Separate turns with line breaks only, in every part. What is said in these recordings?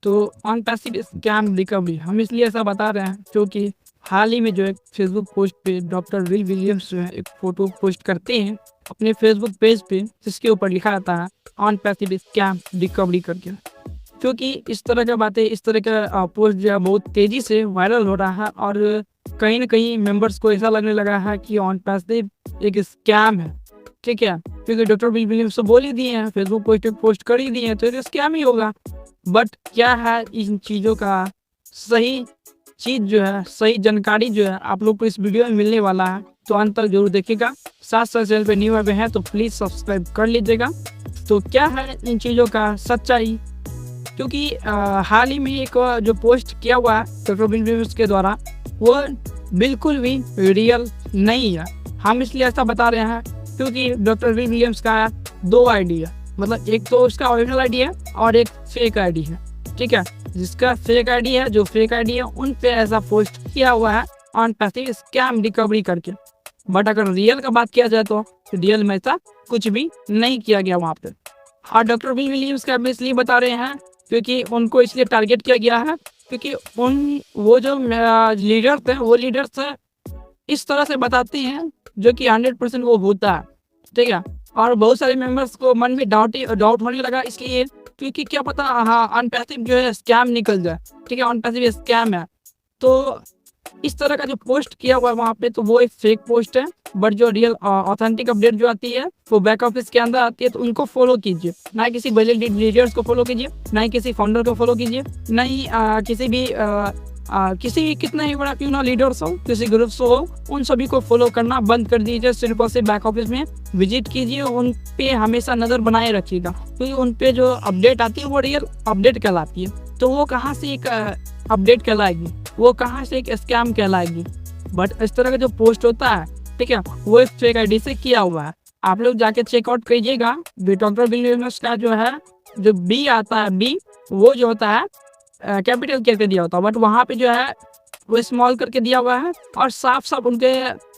तो on passive scam recovery हम इसलिए ऐसा बता रहे हैं क्योंकि हाल ही में जो एक फेसबुक पोस्ट पे डॉक्टर विल विलियम्स जो है एक फ़ोटो पोस्ट करते हैं अपने फेसबुक पेज पे, जिसके ऊपर लिखा रहता है ऑन पैसिव स्कैम रिकवरी करके। क्योंकि इस तरह की बातें, इस तरह का पोस्ट जो है बहुत तेज़ी से वायरल हो रहा है और कहीं न कहीं मेंबर्स को ऐसा लगने लगा है कि ऑन पैसिव एक स्कैम है। ठीक है, क्योंकि डॉक्टर विल विलियम्स तो बोल ही दिए हैं, फेसबुक पोस्ट कर ही दिए हैं, तो ये स्कैम ही होगा। बट क्या है इन चीज़ों का सही चीज़ जो है, सही जानकारी जो है आप लोग को इस वीडियो में मिलने वाला है, तो अंत तक जरूर देखिएगा। साथ चैनल पे न्यू आए हैं तो प्लीज़ सब्सक्राइब कर लीजिएगा। तो क्या है इन चीज़ों का सच्चाई, क्योंकि हाल ही में एक जो पोस्ट किया हुआ है डॉक्टर विल विलियम्स के द्वारा वो बिल्कुल भी रियल नहीं है। हम इसलिए ऐसा बता रहे हैं क्योंकि डॉक्टर विल विलियम्स का 2 आईडी है, मतलब एक तो उसका ओरिजिनल आईडी है और एक फेक आईडी है। ठीक है, जिसका फेक आईडी है, जो फेक आईडी है उन पे ऐसा पोस्ट किया हुआ है ऑन पैसिव स्कैम रिकवरी करके। बट अगर रियल का बात किया जाए तो रियल में ऐसा कुछ भी नहीं किया गया वहाँ पे। और डॉक्टर विल विलियम्स का इसलिए बता रहे हैं क्योंकि उनको इसलिए टारगेट किया गया है क्योंकि वो जो लीडर्स हैं वो लीडर्स इस तरह से बताते हैं जो कि 100% वो होता है। ठीक है, और बहुत सारे मेंबर्स को मन में डाउट होने लगा, इसलिए क्योंकि क्या पता हाँ ऑन पैसिव जो है स्कैम निकल जाए। ठीक है, ऑन पैसिव स्कैम है, तो इस तरह का जो पोस्ट किया हुआ है वहाँ पे तो वो एक फेक पोस्ट है। बट जो रियल ऑथेंटिक अपडेट जो आती है वो बैक ऑफिस के अंदर आती है, तो उनको फॉलो कीजिए। ना किसी बड़े लीडर्स को फॉलो कीजिए, ना ही किसी फाउंडर को फॉलो कीजिए, ना ही किसी भी कितना ही बड़ा क्यों ना लीडर्स हो, किसी ग्रुप्स हो, उन सभी को फॉलो करना बंद कर दीजिए। सिर्फ और सिर्फ बैक ऑफिस में विजिट कीजिए, उन पे हमेशा नज़र बनाए रखिएगा, क्योंकि उन पे जो अपडेट आती है वो रियल अपडेट कहलाती है। तो वो कहाँ से एक अपडेट कहलाएगी, वो कहाँ से एक स्कैम कहलाएगी। बट इस तरह का जो पोस्ट होता है, ठीक है, वो एक फेक आईडी से किया हुआ है। आप लोग जाके चेकआउट कीजिएगा। डॉक्टर विल विलियम्स का जो है जो बी आता है, बी वो जो होता है कैपिटल करके दिया होता है, बट वहाँ पे जो है वो स्मॉल करके दिया हुआ है। और साफ साफ उनके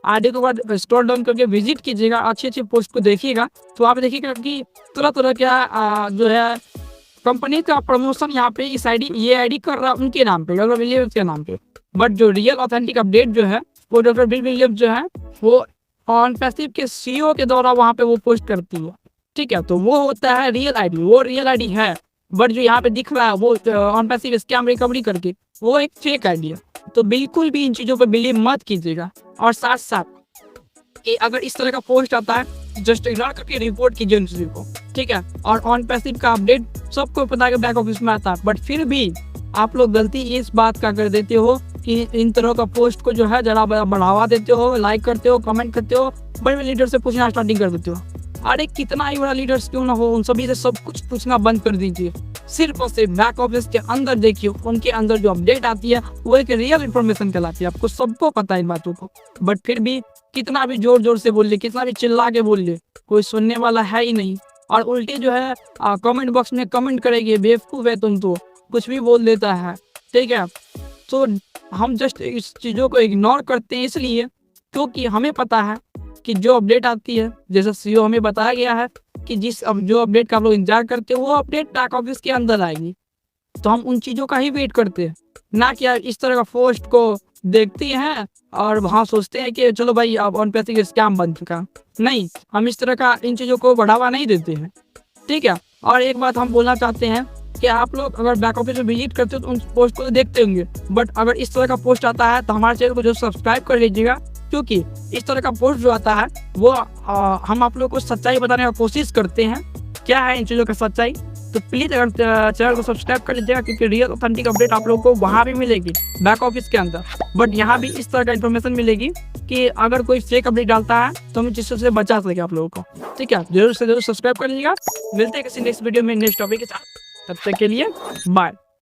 आईडी के बाद स्क्रॉल डाउन करके विजिट कीजिएगा, अच्छी अच्छी पोस्ट को देखिएगा, तो आप देखिएगा कि तरह तरह का जो है कंपनी का प्रमोशन यहाँ पे इस ये आईडी कर रहा है उनके नाम पे, डॉक्टर विलियम्स के नाम पे। बट जो रियल ऑथेंटिक अपडेट जो है वो डॉक्टर विल विलियम्स जो है वो ऑन पैसिव के सीईओ के द्वारा वहाँ पे वो पोस्ट करती है। ठीक है, तो वो होता है रियल आईडी, वो रियल आईडी है। बट जो यहाँ पे दिख रहा है वो ऑन पैसिव स्कैम रिकवरी करके वो एक फेक आईडी है। तो बिल्कुल भी इन चीज़ों पर बिलीव मत कीजिएगा। और साथ साथ कि अगर इस तरह का पोस्ट आता है जस्ट इग्नोर करके रिपोर्ट कीजिए उन चीज़ों को। ठीक है, और ऑन पैसिव का अपडेट सबको पता है बैक ऑफिस में आता है, बट फिर भी आप लोग गलती इस बात का कर देते हो कि इन तरह का पोस्ट को जो है जरा बढ़ावा देते हो, लाइक करते हो, कमेंट करते हो, बड़े लीडर से पूछना स्टार्टिंग कर देते हो। अरे कितना ही बड़ा लीडर्स क्यों ना हो, उन सभी से सब कुछ पूछना बंद कर दीजिए। सिर्फ और सिर्फ बैक ऑफिस के अंदर देखिए, उनके अंदर जो अपडेट आती है वो एक रियल इन्फॉर्मेशन कहलाती है। आपको सबको पता है इन बातों को, बट फिर भी कितना भी जोर जोर से बोल ले, कितना भी चिल्ला के बोल ले, कोई सुनने वाला है ही नहीं। और उल्टे जो है कमेंट बॉक्स में कमेंट करेंगे, बेवकूफ़ है तुम तो, कुछ भी बोल देता है। ठीक है, तो हम जस्ट इस चीज़ों को इग्नोर करते हैं इसलिए क्योंकि हमें पता है कि जो अपडेट आती है, जैसा सीईओ हमें बताया गया है कि जो अपडेट का आप लोग इंतजार करते हैं वो अपडेट बैक ऑफिस के अंदर आएगी। तो हम उन चीज़ों का ही वेट करते हैं, ना कि इस तरह का पोस्ट को देखते हैं और वहाँ सोचते हैं कि चलो भाई अब ऑन पैसिव स्कैम बन चुका। नहीं, हम इस तरह का इन चीज़ों को बढ़ावा नहीं देते हैं। ठीक है, और एक बात हम बोलना चाहते हैं कि आप लोग अगर बैक ऑफिस में विजिट करते हो तो उन पोस्ट को देखते होंगे, बट अगर इस तरह का पोस्ट आता है तो हमारे चैनल को जो सब्सक्राइब कर लीजिएगा, क्योंकि इस तरह का पोस्ट जो आता है वो हम आप लोग को सच्चाई बताने की कोशिश करते हैं। क्या है इन चीज़ों का सच्चाई, तो प्लीज़ अगर चैनल को सब्सक्राइब कर लीजिएगा, क्योंकि रियल ऑथेंटिक अपडेट आप लोगों को वहाँ भी मिलेगी बैक ऑफिस के अंदर। बट यहाँ भी इस तरह का इन्फॉर्मेशन मिलेगी कि अगर कोई फेक अपडेट डालता है तो हम चीज़ों से बचा सकें आप लोगों को। ठीक है, जरूर से जरूर सब्सक्राइब कर लीजिएगा। मिलते हैं किसी नेक्स्ट वीडियो में नेक्स्ट टॉपिक के साथ, तब तक के लिए बाय।